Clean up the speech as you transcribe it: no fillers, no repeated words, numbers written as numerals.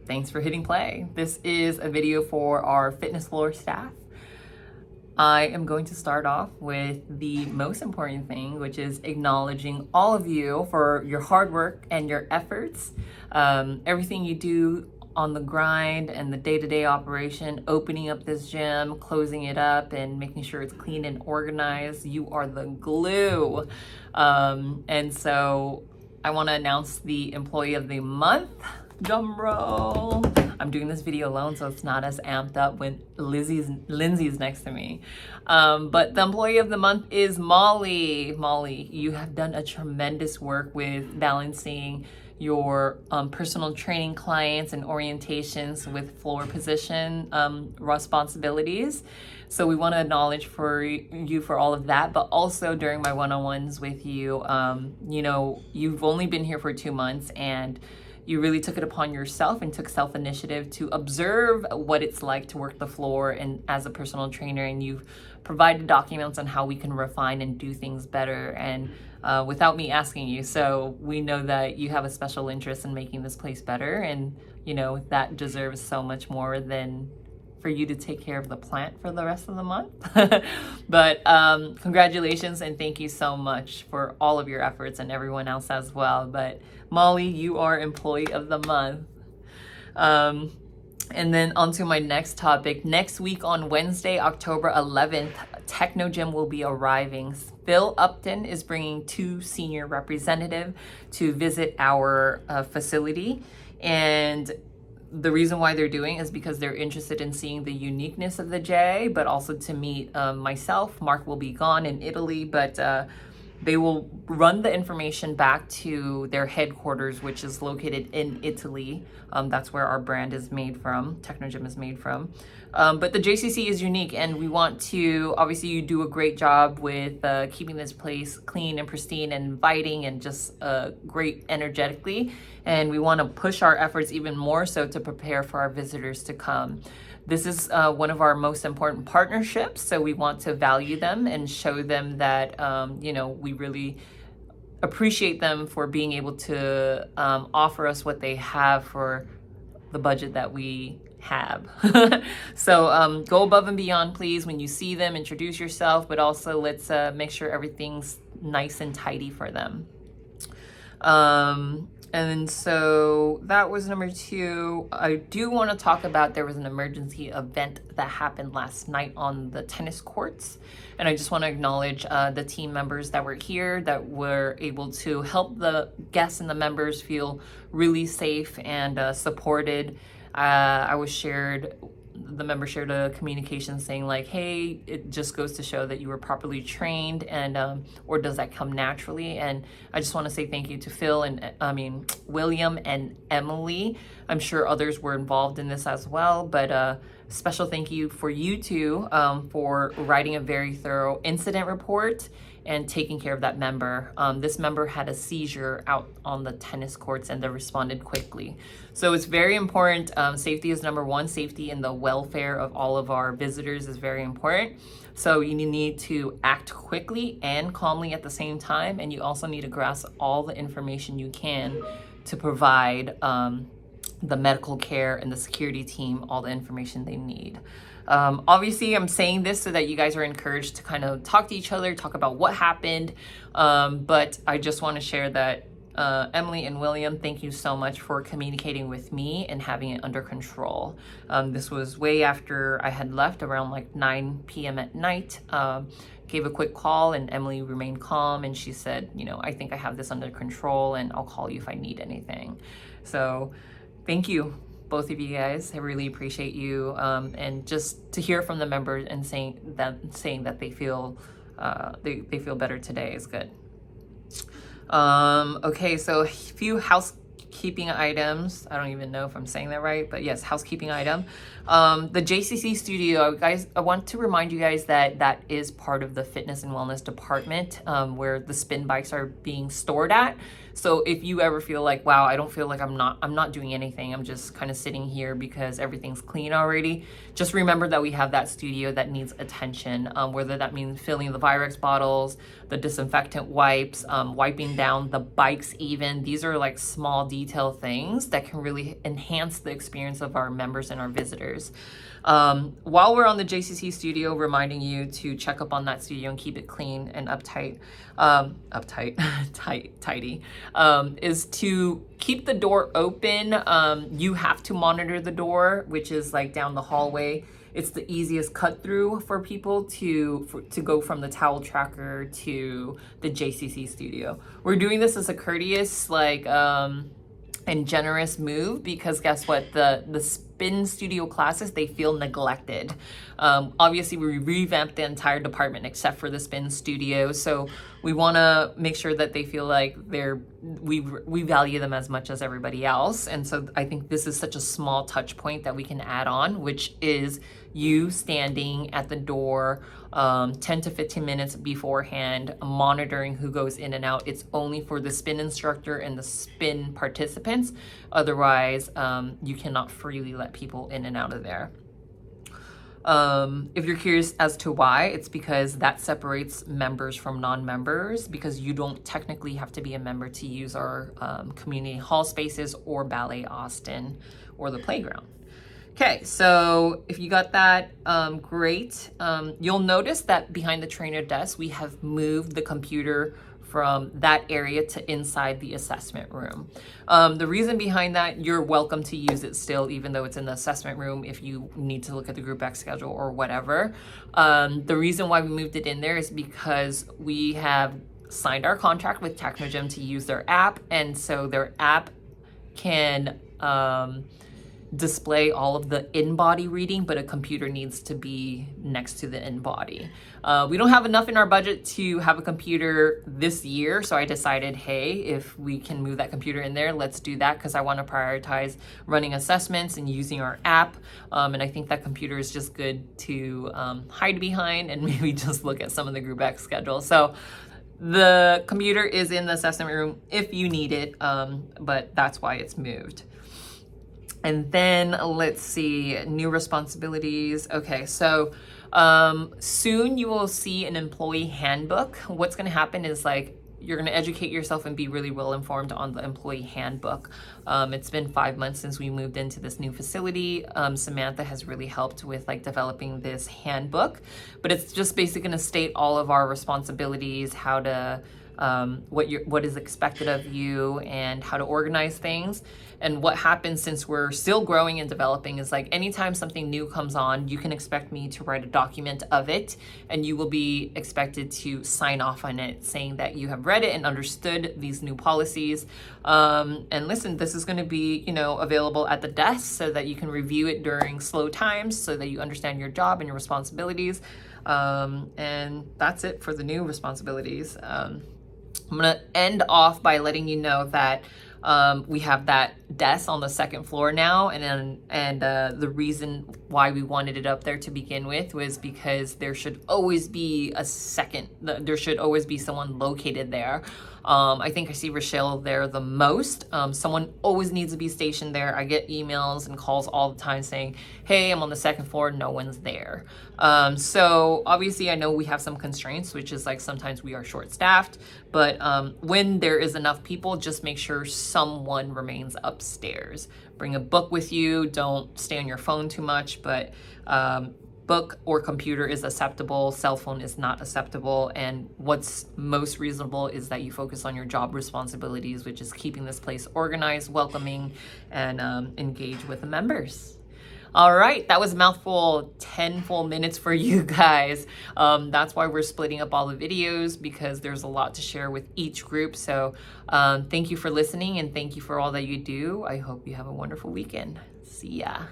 Thanks for hitting play. This is a video for our fitness floor staff. I am going to start off with the most important thing, which is acknowledging all of you for your hard work and your efforts. Everything you do on the grind and the day-to-day operation, opening up this gym, closing it up, and making sure it's clean and organized. You are the glue. And so I want to announce the Employee of the Month. Drum roll. I'm doing this video alone, so it's not as amped up when Lindsay's next to me. But the Employee of the Month is Molly. Molly, you have done a tremendous work with balancing your personal training clients and orientations with floor position responsibilities. So we want to acknowledge for you for all of that, but also during my one-on-ones with you, you know, you've only been here for 2 months and you really took it upon yourself and took self-initiative to observe what it's like to work the floor and as a personal trainer, and you've provided documents on how we can refine and do things better, and without me asking you. So we know that you have a special interest in making this place better, and you know that deserves so much more than for you to take care of the plant for the rest of the month. But congratulations and thank you so much for all of your efforts, and everyone else as well. But Molly, you are Employee of the Month. And then on to my next topic. Next week on Wednesday, October 11th, Techno Gym will be arriving. Phil Upton is bringing 2 senior representatives to visit our facility. And the reason why they're doing is because they're interested in seeing the uniqueness of the J, but also to meet myself. Mark will be gone in Italy, but they will run the information back to their headquarters, which is located in Italy. That's where our brand is made from, Technogym is made from. But the JCC is unique, and we want to, obviously you do a great job with keeping this place clean and pristine and inviting and just great energetically. And we want to push our efforts even more so to prepare for our visitors to come. This is one of our most important partnerships, so we want to value them and show them that, you know, we really appreciate them for being able to offer us what they have for the budget that we have. So go above and beyond, please. When you see them, introduce yourself, but also let's make sure everything's nice and tidy for them. And so that was number 2. I do want to talk about, there was an emergency event that happened last night on the tennis courts. And I just want to acknowledge the team members that were here that were able to help the guests and the members feel really safe and supported. The member shared a communication saying like, hey, it just goes to show that you were properly trained, and or does that come naturally? And I just want to say thank you to Phil and William and Emily. I'm sure others were involved in this as well, but special thank you for you two for writing a very thorough incident report and taking care of that member. This member had a seizure out on the tennis courts, and they responded quickly. So it's very important. Safety is number 1. Safety and the welfare of all of our visitors is very important. So you need to act quickly and calmly at the same time, and you also need to grasp all the information you can to provide the medical care and the security team all the information they need. Obviously, I'm saying this so that you guys are encouraged to kind of talk to each other, talk about what happened. But I just want to share that Emily and William, thank you so much for communicating with me and having it under control. This was way after I had left, around like 9 p.m. at night. Gave a quick call, and Emily remained calm, and she said, you know, I think I have this under control, and I'll call you if I need anything. So thank you, both of you guys. I really appreciate you, and just to hear from the members and saying that they feel they feel better today is good. Okay, so a few housekeeping items. I don't even know if I'm saying that right, but yes, housekeeping item. The JCC studio, guys, I want to remind you guys that that is part of the fitness and wellness department, where the spin bikes are being stored at. So if you ever feel like, wow, I don't feel like I'm not doing anything, I'm just kind of sitting here because everything's clean already, just remember that we have that studio that needs attention, whether that means filling the Virex bottles, the disinfectant wipes, wiping down the bikes even. These are like small detail things that can really enhance the experience of our members and our visitors. While we're on the JCC studio, reminding you to check up on that studio and keep it clean and tidy, is to keep the door open. You have to monitor the door, which is like down the hallway. It's the easiest cut through for people to go from the towel tracker to the JCC studio. We're doing this as a courteous, and generous move, because guess what, the spin studio classes, they feel neglected. Obviously we revamped the entire department except for the spin studio, so we want to make sure that they feel like we value them as much as everybody else. And so I think this is such a small touch point that we can add on, which is you standing at the door 10 to 15 minutes beforehand, monitoring who goes in and out. It's only for the spin instructor and the spin participants. Otherwise, you cannot freely let people in and out of there. If you're curious as to why, it's because that separates members from non-members, because you don't technically have to be a member to use our community hall spaces or Ballet Austin or the playground. Okay, so if you got that, great. You'll notice that behind the trainer desk, we have moved the computer from that area to inside the assessment room. The reason behind that, you're welcome to use it still, even though it's in the assessment room if you need to look at the Group X schedule or whatever. The reason why we moved it in there is because we have signed our contract with Technogym to use their app, and so their app can display all of the in-body reading, but a computer needs to be next to the in-body. We don't have enough in our budget to have a computer this year, so I decided, hey, if we can move that computer in there, let's do that, because I want to prioritize running assessments and using our app. And I think that computer is just good to hide behind and maybe just look at some of the Group X schedule. So the computer is in the assessment room if you need it, but that's why it's moved. And then let's see, new responsibilities. Okay, so soon you will see an employee handbook. What's going to happen is you're going to educate yourself and be really well informed on the employee handbook. It's been 5 months since we moved into this new facility. Samantha has really helped with developing this handbook, but it's just basically going to state all of our responsibilities, how to what is expected of you, and how to organize things. And what happens, since we're still growing and developing, is anytime something new comes on, you can expect me to write a document of it, and you will be expected to sign off on it saying that you have read it and understood these new policies. And listen, this is going to be available at the desk so that you can review it during slow times, so that you understand your job and your responsibilities. And that's it for the new responsibilities. I'm going to end off by letting you know that we have that desk on the second floor now, and the reason why we wanted it up there to begin with was because there should always be someone located there. I think I see Rochelle there the most. Someone always needs to be stationed there. I get emails and calls all the time saying, hey, I'm on the second floor, no one's there. So obviously I know we have some constraints, which is sometimes we are short-staffed, but when there is enough people, just make sure someone remains upstairs. Bring a book with you, don't stay on your phone too much, but book or computer is acceptable, cell phone is not acceptable, and what's most reasonable is that you focus on your job responsibilities, which is keeping this place organized, welcoming, and engage with the members. All right, that was a mouthful, 10 full minutes for you guys. That's why we're splitting up all the videos, because there's a lot to share with each group. So thank you for listening, and thank you for all that you do. I hope you have a wonderful weekend. See ya.